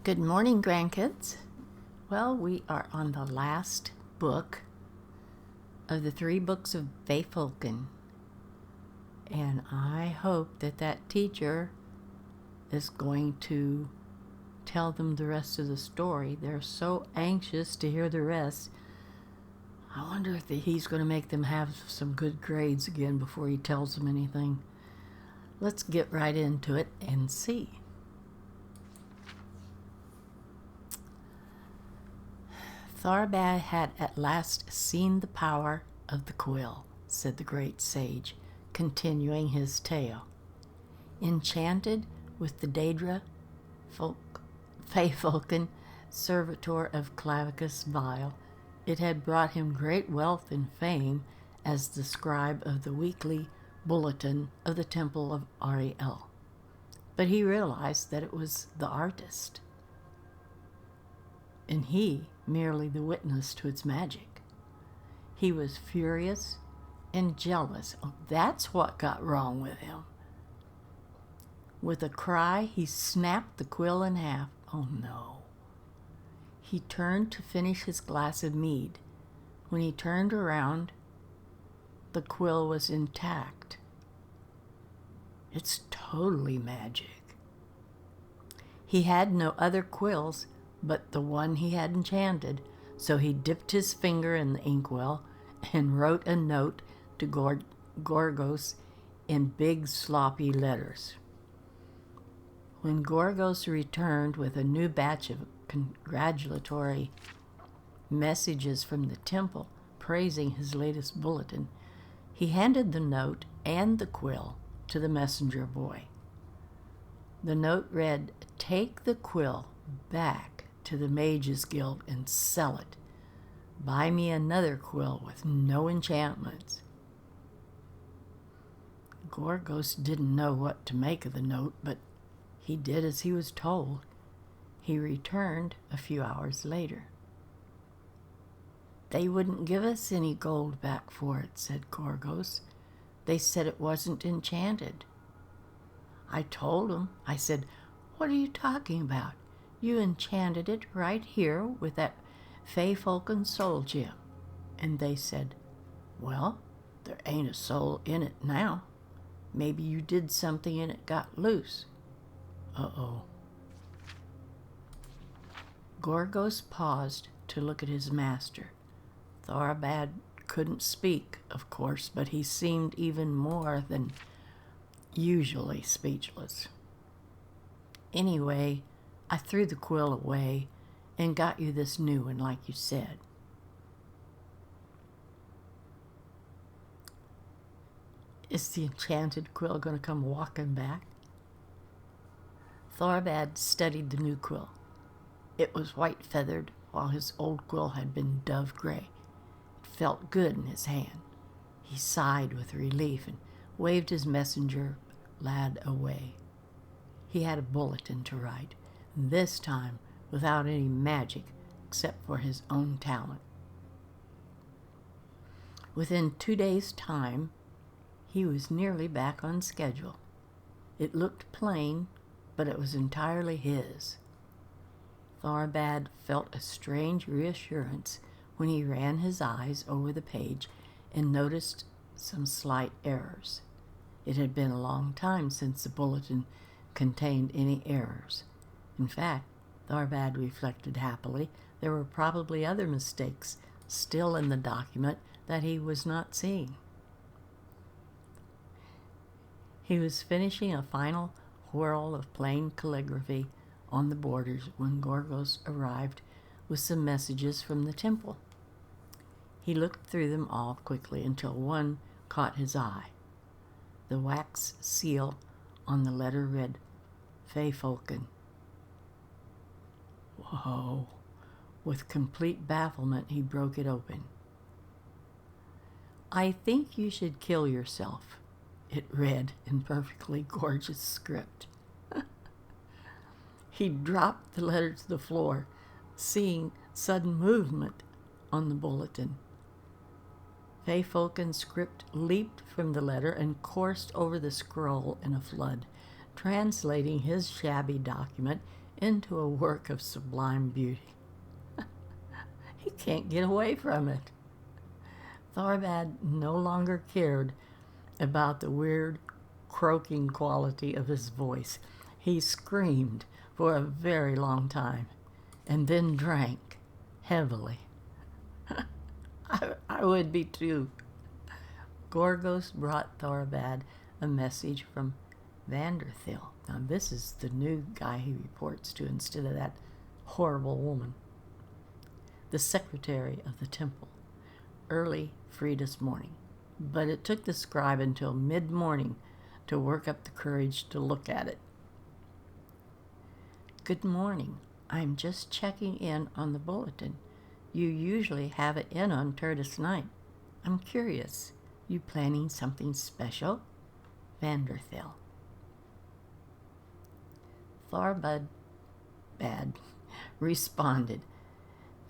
Good morning, grandkids. Well, we are on the last book of the 3 books of Feyfolken. And I hope that teacher is going to tell them the rest of the story. They're so anxious to hear the rest. I wonder if he's going to make them have some good grades again before he tells them anything. Let's get right into it and see. Thorabad had at last seen the power of the quill, said the great sage, continuing his tale. Enchanted with the Daedra Feyfolken, servitor of Clavicus Vile, it had brought him great wealth and fame as the scribe of the weekly bulletin of the Temple of Ariel. But he realized that it was the artist, and he merely the witness to its magic. He was furious and jealous. Oh, that's what got wrong with him. With a cry, he snapped the quill in half. Oh no. He turned to finish his glass of mead. When he turned around, the quill was intact. It's totally magic. He had no other quills but the one he had enchanted, so he dipped his finger in the inkwell and wrote a note to Gorgos in big sloppy letters. When Gorgos returned with a new batch of congratulatory messages from the temple praising his latest bulletin, he handed the note and the quill to the messenger boy. The note read, "Take the quill back to the Mages Guild and sell it. Buy me another quill with no enchantments." Gorgos didn't know what to make of the note, but he did as he was told. He returned a few hours later. "They wouldn't give us any gold back for it," said Gorgos. "They said it wasn't enchanted." I told them, I said, "What are you talking about? You enchanted it right here with that Feyfolken soul gem." And they said, "Well, there ain't a soul in it now. Maybe you did something and it got loose." Uh-oh. Gorgos paused to look at his master. Thorabad couldn't speak, of course, but he seemed even more than usually speechless. "Anyway, I threw the quill away and got you this new one like you said." "Is the enchanted quill going to come walking back?" Thorabad studied the new quill. It was white feathered, while his old quill had been dove gray. It felt good in his hand. He sighed with relief and waved his messenger lad away. He had a bulletin to write, this time without any magic except for his own talent. Within 2 days' time, he was nearly back on schedule. It looked plain, but it was entirely his. Thorabad felt a strange reassurance when he ran his eyes over the page and noticed some slight errors. It had been a long time since the bulletin contained any errors. In fact, Thorabad reflected happily, there were probably other mistakes still in the document that he was not seeing. He was finishing a final whirl of plain calligraphy on the borders when Gorgos arrived with some messages from the temple. He looked through them all quickly until one caught his eye. The wax seal on the letter read, "Feyfolken." Whoa! With complete bafflement, he broke it open. "I think you should kill yourself," it read in perfectly gorgeous script. He dropped the letter to the floor, seeing sudden movement on the bulletin. Feyfolken script leaped from the letter and coursed over the scroll in a flood, translating his shabby document into a work of sublime beauty. He can't get away from it. Thorvald no longer cared about the weird, croaking quality of his voice. He screamed for a very long time and then drank heavily. I would be too. Gorgos brought Thorvald a message from Vanderthil. Now this is the new guy he reports to instead of that horrible woman. The secretary of the temple. Early Frida's morning. But it took the scribe until mid-morning to work up the courage to look at it. Good morning. I'm just checking in on the bulletin. You usually have it in on Turtis night. I'm curious. You planning something special? Vanderthil. Thorvald responded,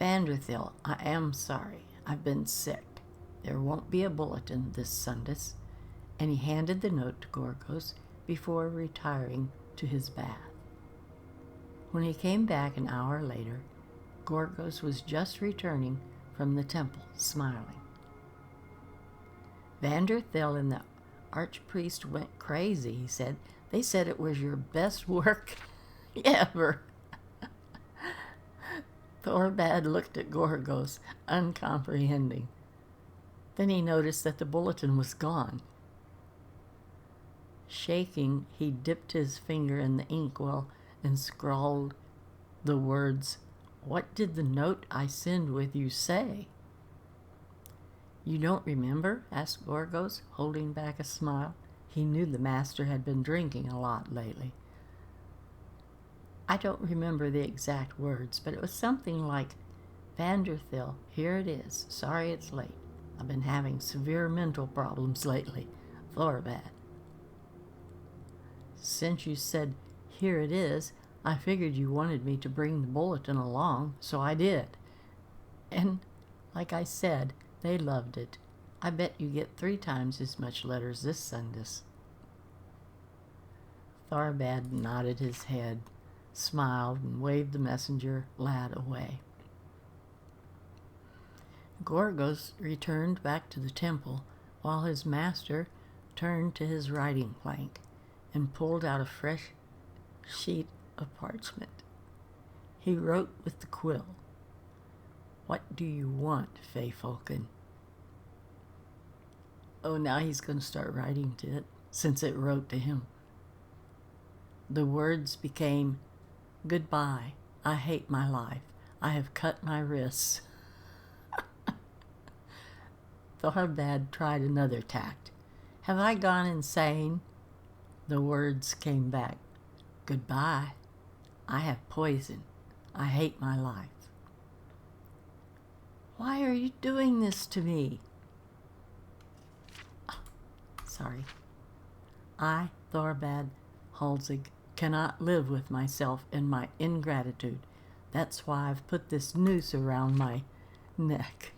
Vanderthil, I am sorry. I've been sick. There won't be a bulletin this Sunday. And he handed the note to Gorgos before retiring to his bath. When he came back an hour later, Gorgos was just returning from the temple, smiling. Vanderthil and the archpriest went crazy, he said. They said it was your best work ever. Thorvald looked at Gorgos, uncomprehending. Then he noticed that the bulletin was gone. Shaking, he dipped his finger in the inkwell and scrawled the words, What did the note I send with you say? You don't remember? Asked Gorgos, holding back a smile. He knew the master had been drinking a lot lately. I don't remember the exact words, but it was something like, Vanderthil, here it is. Sorry it's late. I've been having severe mental problems lately. Thorvald. Since you said, here it is, I figured you wanted me to bring the bulletin along, so I did. And, like I said, they loved it. I bet you get 3 times as much letters this Sunday. Thorvald nodded his head, smiled, and waved the messenger lad away. Gorgos returned back to the temple while his master turned to his writing plank and pulled out a fresh sheet of parchment. He wrote with the quill, What do you want, Feyfolken? Oh, now he's going to start writing to it, since it wrote to him. The words became, Goodbye, I hate my life. I have cut my wrists. Thorvald tried another tact. Have I gone insane? The words came back. Goodbye. I have poison. I hate my life. Why are you doing this to me? Sorry. I, Thorvald Halsig, cannot live with myself and my ingratitude. That's why I've put this noose around my neck.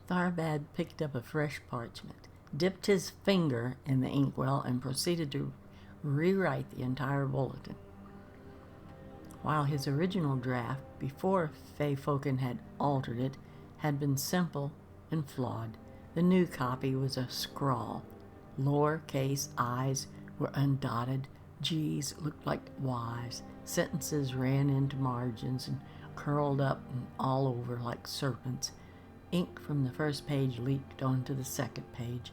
Thorvald picked up a fresh parchment, dipped his finger in the inkwell, and proceeded to rewrite the entire bulletin. While his original draft, before Feyfolken had altered it, had been simple and flawed, the new copy was a scrawl. Lowercase i's were undotted, g's looked like y's, sentences ran into margins and curled up and all over like serpents. Ink from the first page leaked onto the second page.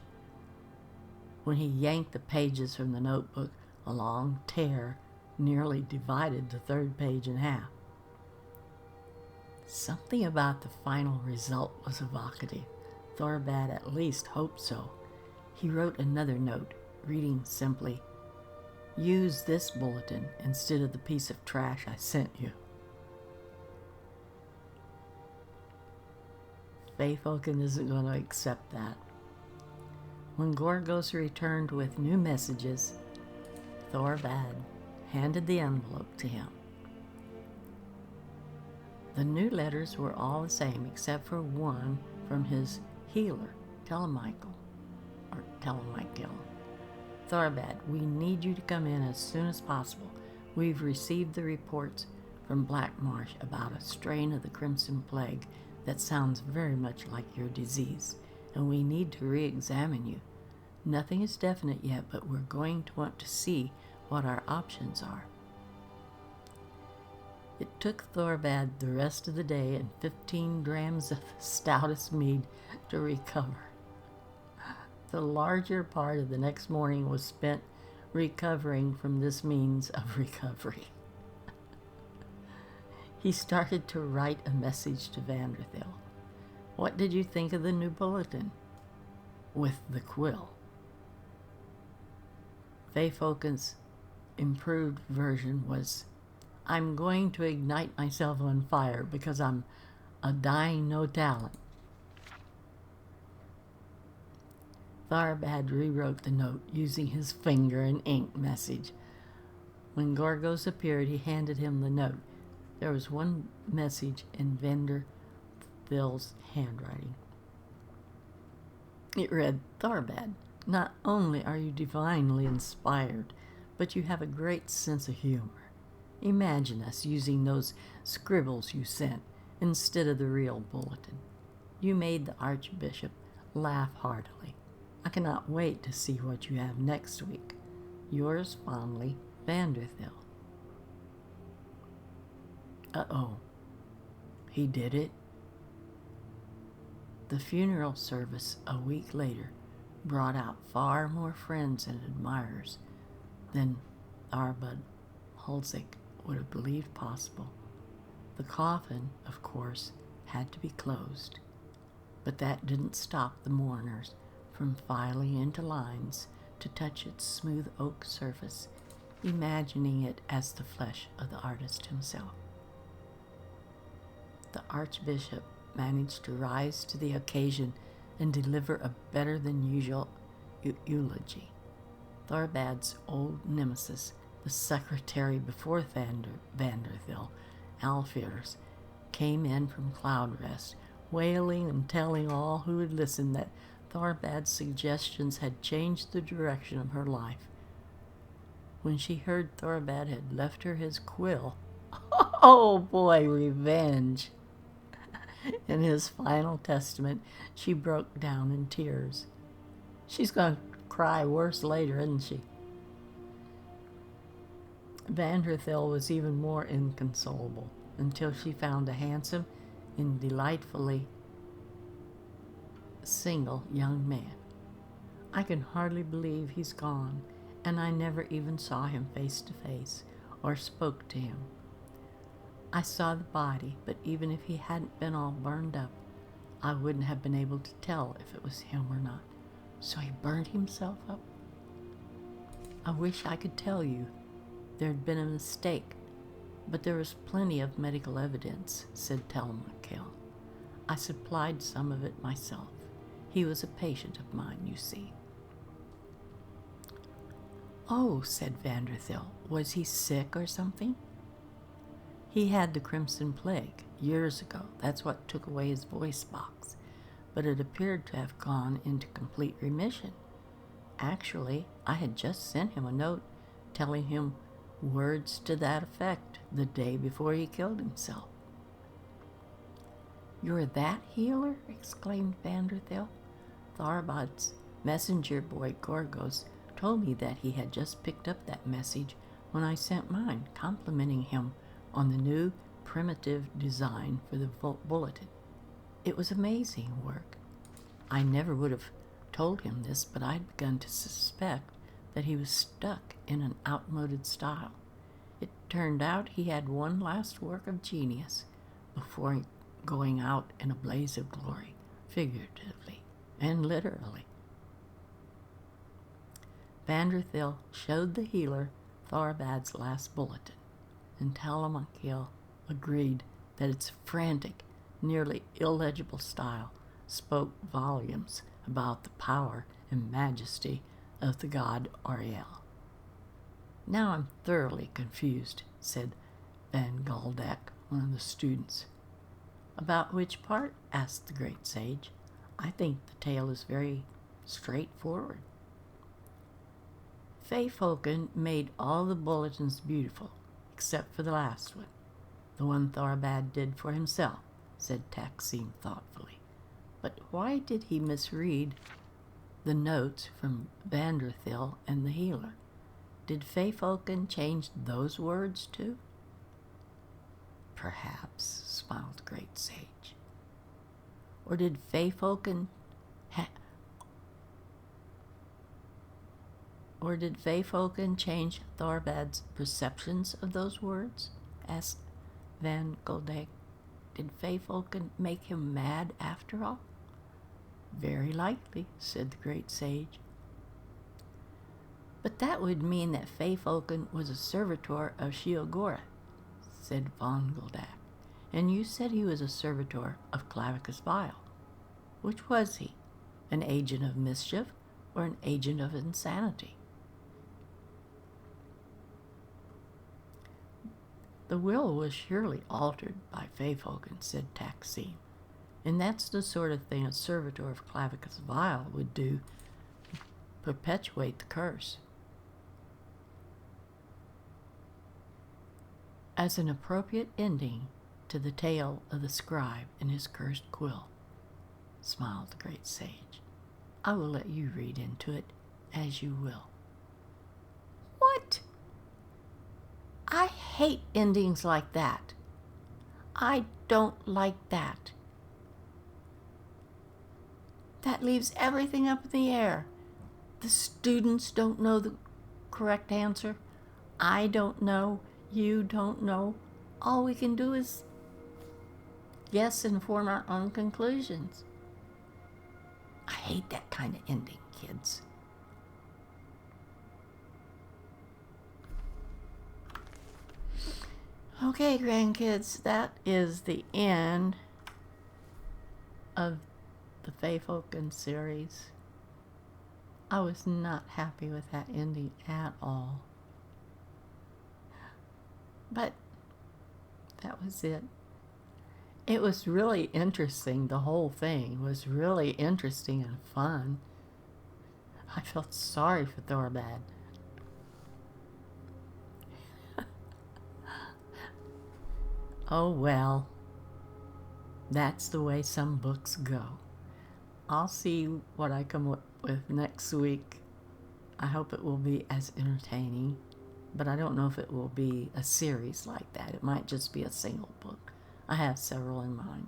When he yanked the pages from the notebook, a long tear nearly divided the third page in half. Something about the final result was evocative. Thorvald at least hoped so. He wrote another note, reading simply, Use this bulletin instead of the piece of trash I sent you. Feyfolken isn't going to accept that. When Gorgos returned with new messages, Thorvald handed the envelope to him. The new letters were all the same except for one from his healer, Telemichael. Thorvald, we need you to come in as soon as possible. We've received the reports from Black Marsh about a strain of the Crimson Plague that sounds very much like your disease, and we need to re-examine you. Nothing is definite yet, but we're going to want to see what our options are. It took Thorbad the rest of the day and 15 drams of the stoutest mead to recover. The larger part of the next morning was spent recovering from this means of recovery. He started to write a message to Vanderthil. What did you think of the new bulletin? With the quill. Feyfolken's improved version was, I'm going to ignite myself on fire because I'm a dying no talent. Thorbad rewrote the note using his finger and ink message. When Gorgos appeared, he handed him the note. There was one message in Vanderthil's handwriting. It read, Thorbad, not only are you divinely inspired, but you have a great sense of humor. Imagine us using those scribbles you sent instead of the real bulletin. You made the Archbishop laugh heartily. I cannot wait to see what you have next week. Yours fondly, Vanderthil. Uh-oh. He did it. The funeral service a week later brought out far more friends and admirers than Arbud Hulzik would have believed possible. The coffin, of course, had to be closed, but that didn't stop the mourners from filing into lines to touch its smooth oak surface, imagining it as the flesh of the artist himself. The Archbishop managed to rise to the occasion and deliver a better than usual eulogy. Thorbad's old nemesis, the secretary before Vanderthil, Alfears, came in from cloud rest, wailing and telling all who would listen that Thorbad's suggestions had changed the direction of her life. When she heard Thorbad had left her his quill, oh boy, revenge! In his final testament, she broke down in tears. She's going to cry worse later, isn't she? Vanderthil was even more inconsolable until she found a handsome and delightfully single young man. I can hardly believe he's gone, and I never even saw him face to face or spoke to him. I saw the body, but even if he hadn't been all burned up, I wouldn't have been able to tell if it was him or not. So he burned himself up? I wish I could tell you there'd been a mistake, but there was plenty of medical evidence, said Telemaquil. I supplied some of it myself. He was a patient of mine, you see. Oh, said Vanderthil, was he sick or something? He had the Crimson Plague years ago. That's what took away his voice box. But it appeared to have gone into complete remission. Actually, I had just sent him a note telling him words to that effect the day before he killed himself. You're that healer? Exclaimed Vanderthil. Thorbad's messenger boy Gorgos told me that he had just picked up that message when I sent mine, complimenting him on the new primitive design for the bulletin. It was amazing work. I never would have told him this, but I'd begun to suspect that he was stuck in an outmoded style. It turned out he had one last work of genius before going out in a blaze of glory, figuratively and literally. Vanderthil showed the healer Thorbad's last bulletin, and Telemaquil agreed that its frantic, nearly illegible style spoke volumes about the power and majesty of the god Ariel. Now I'm thoroughly confused, said Van Galdak, one of the students. About which part? Asked the great sage. I think the tale is very straightforward. Feyfolken made all the bulletins beautiful, except for the last one. The one Thorabad did for himself, said Taksim thoughtfully. But why did he misread the notes from Vanderthil and the healer? Did Feyfolken change those words too? Perhaps, smiled the great sage. Or did Feyfolken change Thorabad's perceptions of those words? Asked Van Goldegg. Did Feyfolken make him mad after all? Very likely, said the great sage. But that would mean that Feyfolken was a servitor of Sheogorath, said Von Goldak. And you said he was a servitor of Clavicus Vile. Which was he? An agent of mischief or an agent of insanity? The will was surely altered by Feyfolken, said Taksim. And that's the sort of thing a servitor of Clavicus Vile would do to perpetuate the curse. As an appropriate ending to the tale of the scribe and his cursed quill, smiled the great sage, I will let you read into it as you will. What? I hate endings like that. I don't like that. That leaves everything up in the air. The students don't know the correct answer. I don't know. You don't know. All we can do is guess and form our own conclusions. I hate that kind of ending, kids. Okay, grandkids, that is the end of the Feyfolken series. I was not happy with that ending at all. But that was it. It was really interesting. The whole thing was really interesting and fun. I felt sorry for Thorabad. Oh well, that's the way some books go. I'll see what I come up with next week. I hope it will be as entertaining, but I don't know if it will be a series like that. It might just be a single book. I have several in mind.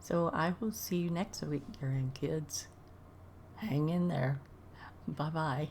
So I will see you next week, grandkids. Hang in there. Bye-bye.